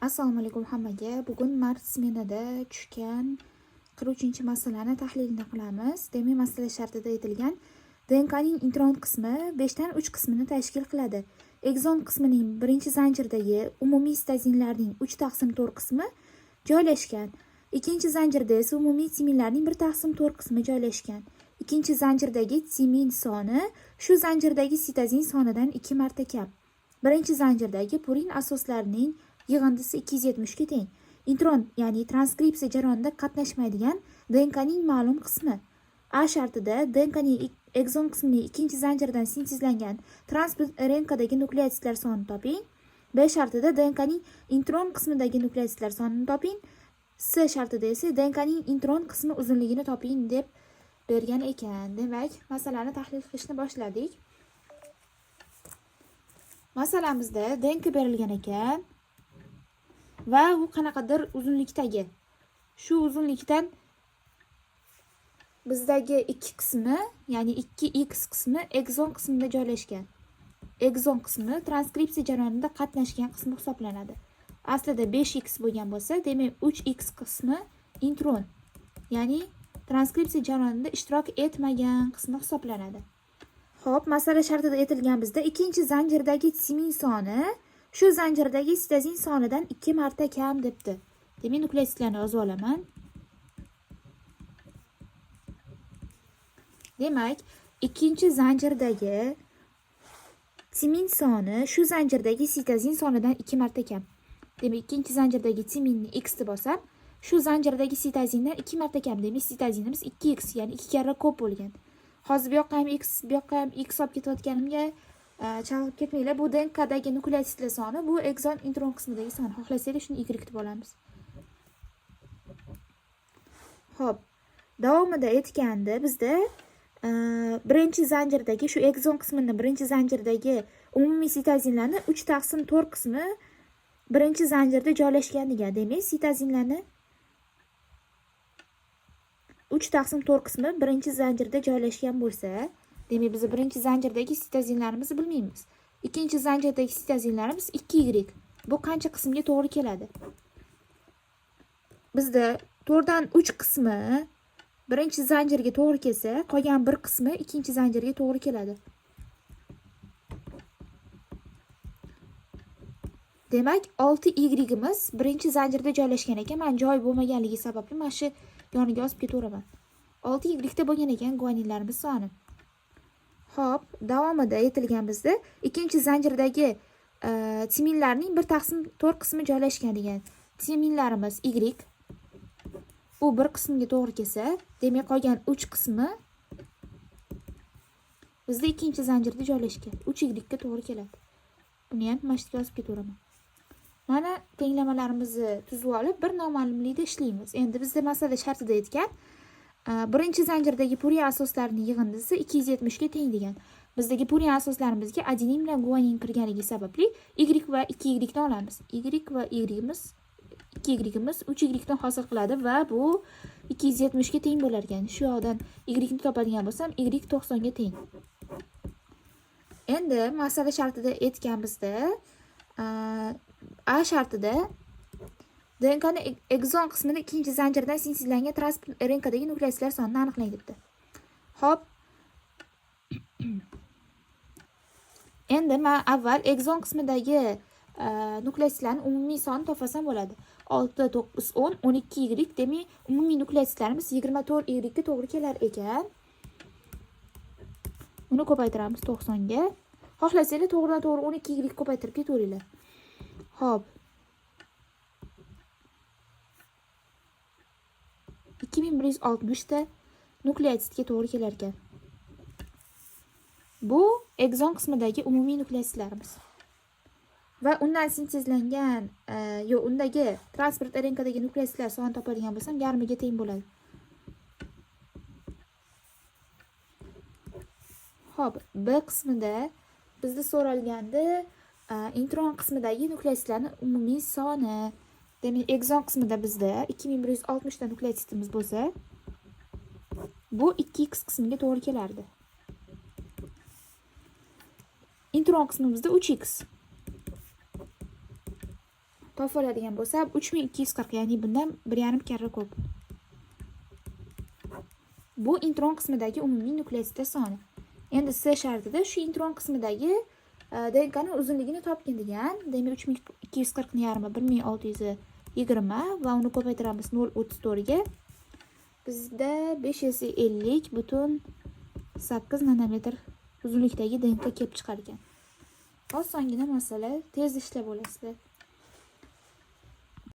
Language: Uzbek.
Assalomu alaykum hammaga. Bugun mart smenada tushgan 43-masalani tahlilini qilamiz. Demak, masala shartida aytilgan DNKning intron qismi 5 dan 3 qismini tashkil qiladi. Exon qismining birinchi zanjirdagi umumiy sitazinlarning 3/4 qismi joylashgan. Ikkinchi zanjirda esa umumiy timinlarning 1/4 qismi joylashgan. Ikkinchi zanjirdagi timin soni shu zanjirdagi sitazin sonidan 2 marta kam. Birinchi zanjirdagi purin asoslarining yig'indisi 270 ga teng. Intron, ya'ni transkripsiya jarayonida qatnashmaydigan DNKning ma'lum qismi. A shartida DNKning exon qismining ikkinchi zanjirdan sintezlangan transport RNKdagi nukleotidlar sonini toping. B shartida DNKning intron qismidagi nukleotidlar sonini toping. C shartida esa DNKning intron qismi uzunligini toping deb bergan ekan. Demak, masalani tahlil qilishni boshladik. Masalamizda DNK berilgan ekan va u qanaqadir uzunlikdagi. Shu uzunlikdan bizdagi 2 qismi, ya'ni 2x qismi exon qismida joylashgan. Exon qismi transkripsiya jarayonida qatnashgan qismi hisoblanadi. Aslida 5x bo'lgan bo'lsa, demak 3x qismi intron, ya'ni transkripsiya jarayonida ishtirok etmagan qismi hisoblanadi. Xo'p, masala shartida aytilgan bizda ikkinchi zanjirdagi timin soni shu zanjirdagi sitazin sonidan 2 marta kam debdi. Demak, nukleotidlarni yozib olaman. Demak, ikkinchi zanjirdagi timin soni shu zanjirdagi sitazin sonidan 2 marta kam. Demak, ikkinchi zanjirdagi timinni x deb olsam, shu zanjirdagi sitazindan 2 marta kam. Demak, sitazinimiz 2x, ya'ni 2 karra ko'p bo'lgan. Hozir bu yoqqa ham x, bu yoqqa ham x olib ketayotganimga chalg'ib ketmanglar. Bu DNKdagi nukleotidlar soni, bu exon intron qismidagi son. Xohlasangiz shuni y deb olamiz. Xo'p, davomida aytganda bizda birinchi zanjirdagi shu exon qismini birinchi zanjirdagi umumiy sitazinlarni 3/4 qismi birinchi zanjirda joylashgan degan. Demak, sitazinlarni 3/4 qismi birinchi zanjirda joylashgan bo'lsa, demak biz birinchi zanjirdagi sitazinlarimizni bilmaymiz. Ikkinchi zanjirdagi sitazinlarimiz 2y. Bu qancha qismga to'g'ri keladi? Bizda 4 dan 3 qismi birinchi zanjirga to'g'ri kelsa, qolgan bir qismi ikkinchi zanjirga to'g'ri keladi. Demak, 6y imiz birinchi zanjirda joylashgan ekan. Men joy bo'lmaganligi sababli mana shu yoniga yozib ketaveraman. 6y da bo'lgan ekan guaninlarimiz soni. Xo'p, davomida aytilgan bizda ikkinchi zanjirdagi timinlarning 1/4 qismi joylashgan degan. Timinlarimiz y. U bir qismga to'g'ri kelsa, demak qolgan 3 qismi bizda ikkinchi zanjirda joylashgan. 3y ga to'g'ri keladi. Buni ham mana shu yerga yozib ketaveraman. Mana tenglamalarimizni tuzib olib, bir noma'lumlikda ishlaymiz. Endi bizda masala shartida aytgan, birinchi zanjirdagi purin asoslarining yig'indisi 270 ga teng degan. Bizdagi purin asoslarimizga adenin bilan guanin kirganligi sababli y va 2y ni olamiz. Y va y'imiz 2y'imiz 3y dan hosil qiladi va bu 270 ga teng bo'lar ekan. Shu yoqdan y ni topadigan bo'lsam, y 90 ga teng. Endi masala shartida aytgan bizda A shartida DNKning exon qismida ikkinchi zanjirdan sintezlangan transport RNKdagi nukleotidlar sonini aniqlang debdi. Xo'p. Endi men avval exon qismidagi nukleotidlarning umumiy sonini topsam bo'ladi. 6, 9, 10, 12y, demak umumiy nukleotidlarimiz 24y ga to'g'ri kelar ekan. Uni ko'paytiramiz 90 ga. Xohlasanglar to'g'ridan-to'g'ri 12y ko'paytirib ketaveringlar. Xo'p. 2160 ta nukleotidga to'g'ri kelar ekan. Bu exon qismidagi umumiy nukleotidlarimiz. Va undan sintezlangan, undagi transport RNKdagi nukleotidlar sonini topadigan bo'lsam, yarmiga teng bo'ladi. Xo'p, B qismida bizda so'ralganda intron qismidagi nukleotidlarning umumiy soni. Demak, exon qismida bizda 2160 ta nukleotidimiz bo'lsa, bu 2x qismiga to'g'ri kelardi. Intron qismimizda 3x. topib oladigan bo'lsa 3240, ya'ni bundan 1,5 karra ko'p. Bu intron qismidagi umumiy nukleotidlar soni. Endi C shartida shu intron qismidagi DNK ning uzunligini topgin degan. Demak 3240 ning yarmi 1620 va uni ko'paytiramiz 0,34 ga. Bizda 550,8 nanometr uzunlikdagi DNK kelib chiqar ekan. Osongina masala, tez ishlab olasizlar.